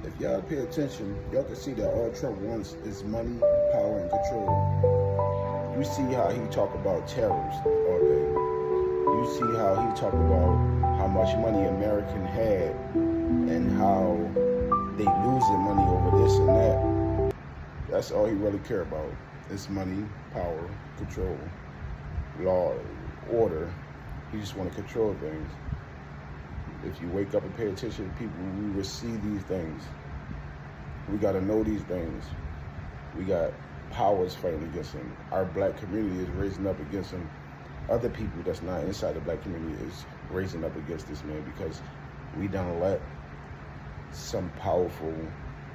If y'all pay attention, y'all can see that all Trump wants is money, power, and control. You see how he talk about tariffs all day. You see how he talk about how much money American had and how they losing money over this and that. That's all he really care about. It's money, power, control, law, order. He just want to control things. If you wake up and pay attention to people, we will see these things. We got to know these things. We got powers fighting against him. Our black community is raising up against him. Other people that's not inside the black community is raising up against this man because we don't let some powerful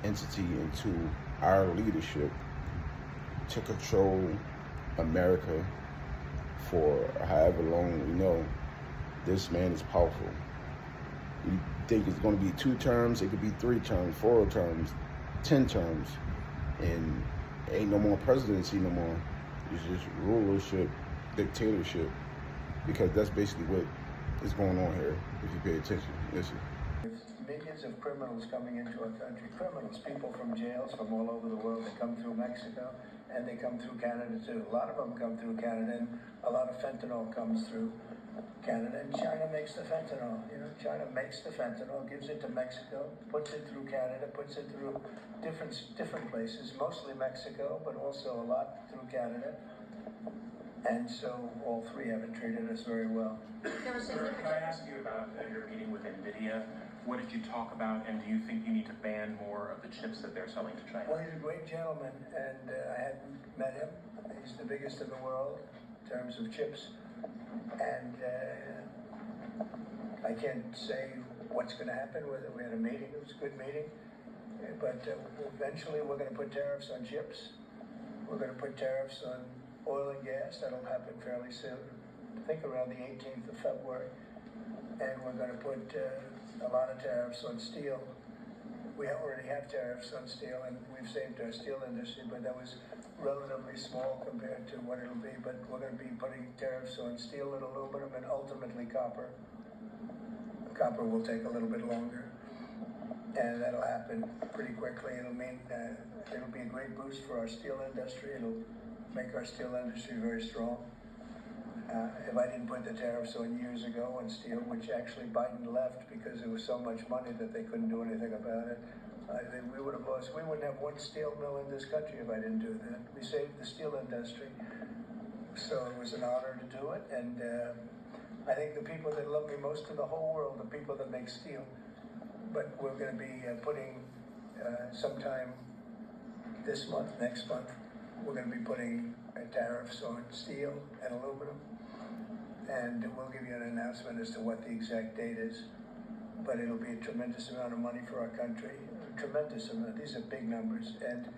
entity into our leadership to control America for however long we know. This man is powerful. You think it's going to be 2 terms, it could be 3 terms, 4 terms, 10 terms, and ain't no more presidency no more. It's just rulership, dictatorship, because that's basically what is going on here, if you pay attention. Listen. Millions of criminals coming into our country, criminals, people from jails from all over the world. They come through Mexico and they come through Canada too. A lot of them come through Canada, and a lot of fentanyl comes through Canada, and China makes the fentanyl. China makes the fentanyl, gives it to Mexico, puts it through Canada, puts it through different places, mostly Mexico, but also a lot through Canada. And so all three haven't treated us very well. Can I ask you about your meeting with NVIDIA? What did you talk about, and do you think you need to ban more of the chips that they're selling to China? Well, he's a great gentleman, and I hadn't met him. He's the biggest in the world in terms of chips. And I can't say what's going to happen with it. We had a meeting. It was a good meeting. But eventually we're going to put tariffs on chips. We're going to put tariffs on oil and gas. That'll happen fairly soon. I think around the 18th of February. And we're going to put a lot of tariffs on steel. We already have tariffs on steel, and we've saved our steel industry, but that was relatively small compared to what it'll be. But we're going to be putting tariffs on steel and aluminum and ultimately copper. Copper will take a little bit longer, and that'll happen pretty quickly. It'll mean it'll be a great boost for our steel industry. It'll make our steel industry very strong. If I didn't put the tariffs on years ago on steel, which actually Biden left because there was so much money that they couldn't do anything about it, then we would have lost. We wouldn't have one steel mill in this country if I didn't do that. We saved the steel industry. So it was an honor to do it. And I think the people that love me most in the whole world are people that make steel. But we're going to be putting sometime this month, next month, we're going to be putting tariffs on steel and aluminum. And we'll give you an announcement as to what the exact date is. But it'll be a tremendous amount of money for our country. A tremendous amount. These are big numbers. And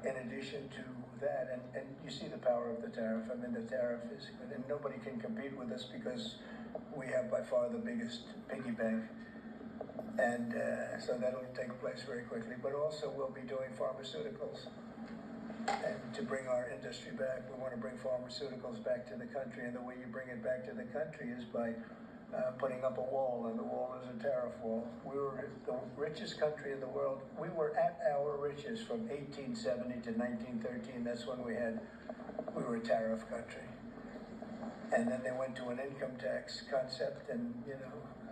in addition to that, and you see the power of the tariff. I mean, the tariff is good. And nobody can compete with us because we have by far the biggest piggy bank. And so that'll take place very quickly. But also we'll be doing pharmaceuticals. And to bring our industry back, we want to bring pharmaceuticals back to the country, and the way you bring it back to the country is by putting up a wall, and the wall is a tariff wall. We were the richest country in the world. We were at our richest from 1870 to 1913. That's when we were a tariff country. And then they went to an income tax concept, and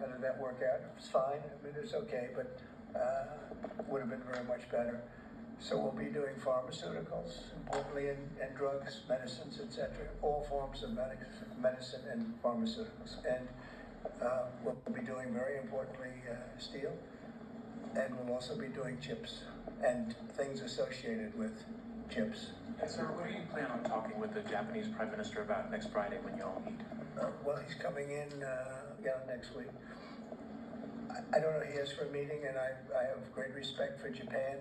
how did that work out? It was fine. I mean, it was okay, but would have been very much better. So we'll be doing pharmaceuticals, importantly, and drugs, medicines, etc. All forms of medicine and pharmaceuticals. And we'll be doing, very importantly, steel. And we'll also be doing chips and things associated with chips. And sir, what do you plan on talking with the Japanese Prime Minister about next Friday when you all meet? Well, he's coming in next week. I don't know, he asked for a meeting, and I have great respect for Japan.